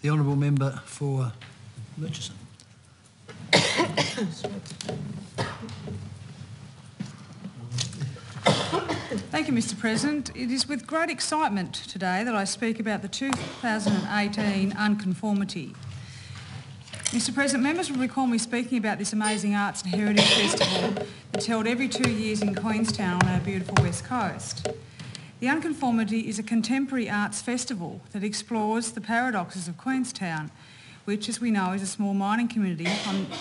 The Honourable Member for Murchison. Thank you, Mr President. It is with great excitement today that I speak about the 2018 Unconformity. Mr President, members will recall me speaking about this amazing arts and heritage festival that's held every 2 years in Queenstown on our beautiful west coast. The Unconformity is a contemporary arts festival that explores the paradoxes of Queenstown, which, as we know, is a small mining community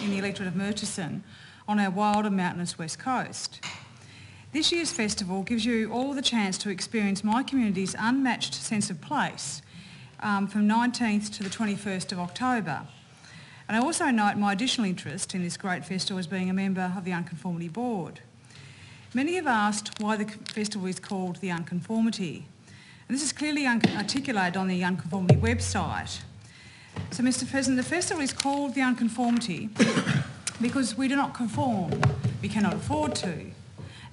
in the electorate of Murchison on our wild and mountainous west coast. This year's festival gives you all the chance to experience my community's unmatched sense of place from 19th to the 21st of October. And I also note my additional interest in this great festival as being a member of the Unconformity Board. Many have asked why the festival is called the Unconformity, and this is clearly articulated on the Unconformity website. So, Mr President, the festival is called the Unconformity because we do not conform. We cannot afford to.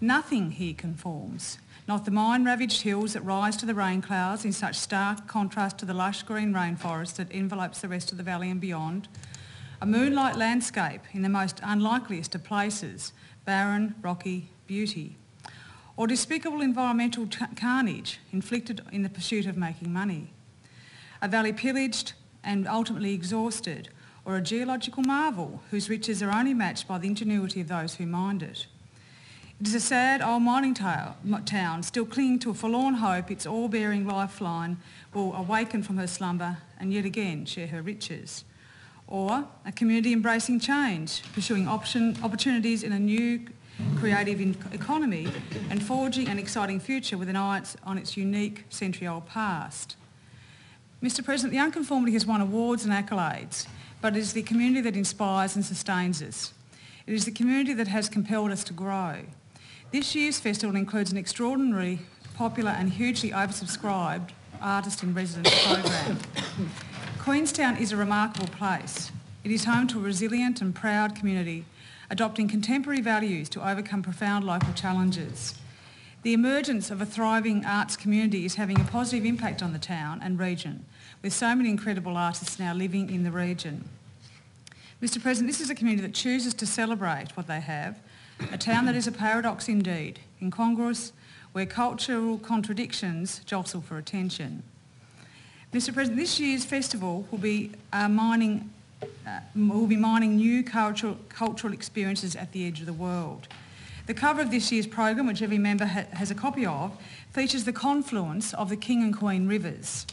Nothing here conforms, not the mine-ravaged hills that rise to the rain clouds in such stark contrast to the lush green rainforest that envelopes the rest of the valley and beyond, a moonlight landscape in the most unlikeliest of places, barren, rocky beauty, or despicable environmental carnage inflicted in the pursuit of making money, a valley pillaged and ultimately exhausted, or a geological marvel whose riches are only matched by the ingenuity of those who mined it. It is a sad old mining town still clinging to a forlorn hope its ore-bearing lifeline will awaken from her slumber and yet again share her riches. Or a community embracing change, pursuing opportunities in a new creative economy and forging an exciting future with an eye on its unique century-old past. Mr President, the Unconformity has won awards and accolades, but it is the community that inspires and sustains us. It is the community that has compelled us to grow. This year's festival includes an extraordinarily popular and hugely oversubscribed artist-in-residence program. Queenstown is a remarkable place. It is home to a resilient and proud community, adopting contemporary values to overcome profound local challenges. The emergence of a thriving arts community is having a positive impact on the town and region, with so many incredible artists now living in the region. Mr President, this is a community that chooses to celebrate what they have, a town that is a paradox indeed, incongruous, where cultural contradictions jostle for attention. Mr President, this year's festival will be mining new cultural experiences at the edge of the world. The cover of this year's program, which every member has a copy of, features the confluence of the King and Queen rivers.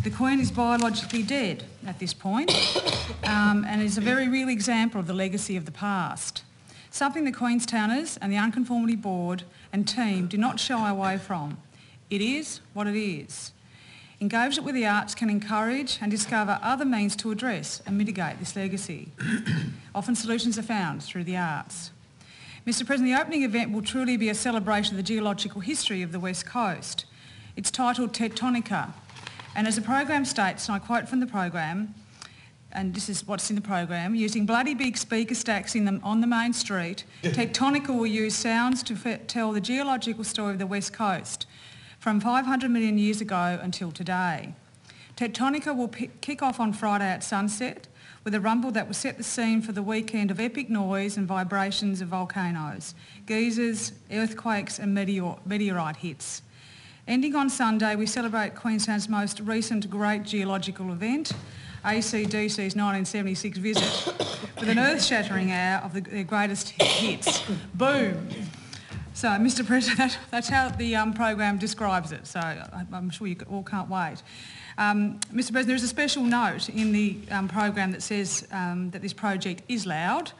The Queen is biologically dead at this point and is a very real example of the legacy of the past. Something the Queenstowners and the Unconformity Board and team do not shy away from. It is what it is. Engagement with the arts can encourage and discover other means to address and mitigate this legacy. Often solutions are found through the arts. Mr President, the opening event will truly be a celebration of the geological history of the West Coast. It's titled Tectonica, and as the program states, and I quote from the program, and this is what's in the program, using bloody big speaker stacks on the main street, Tectonica will use sounds to tell the geological story of the West Coast from 500 million years ago until today. Tectonica will kick off on Friday at sunset with a rumble that will set the scene for the weekend of epic noise and vibrations of volcanoes, geysers, earthquakes and meteorite hits. Ending on Sunday, we celebrate Queenstown's most recent great geological event, AC/DC's 1976 visit, with an earth-shattering hour of their greatest hits. Boom! So, Mr President, that's how the program describes it, so I'm sure you all can't wait. Mr President, there is a special note in the program that says that this project is loud,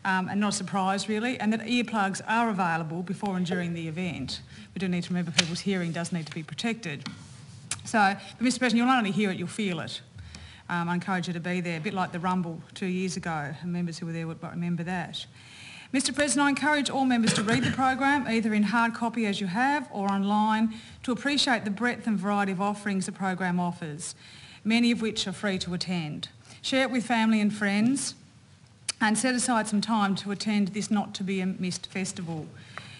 and not a surprise really, and that earplugs are available before and during the event. We do need to remember people's hearing does need to be protected. So, but Mr President, you'll not only hear it, you'll feel it. I encourage you to be there, a bit like the rumble 2 years ago, and members who were there would remember that. Mr President, I encourage all members to read the program, either in hard copy as you have or online, to appreciate the breadth and variety of offerings the program offers, many of which are free to attend. Share it with family and friends and set aside some time to attend this not-to-be-missed festival.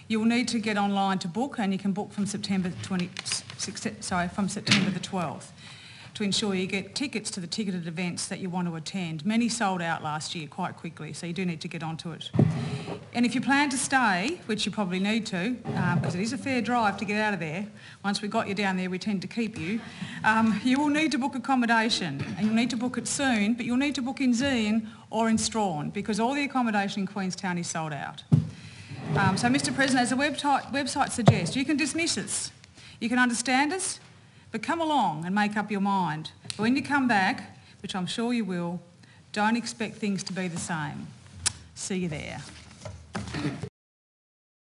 You will need to get online to book, and you can book from September the 12th. to ensure you get tickets to the ticketed events that you want to attend. Many sold out last year quite quickly, so you do need to get onto it. And if you plan to stay, which you probably need to, because it is a fair drive to get out of there, once we got you down there we tend to keep you, you will need to book accommodation, and you'll need to book it soon, but you'll need to book in Zeehan or in Strawn, because all the accommodation in Queenstown is sold out. So, Mr President, as the website suggests, you can dismiss us, you can understand us, but come along and make up your mind. But when you come back, which I'm sure you will, don't expect things to be the same. See you there.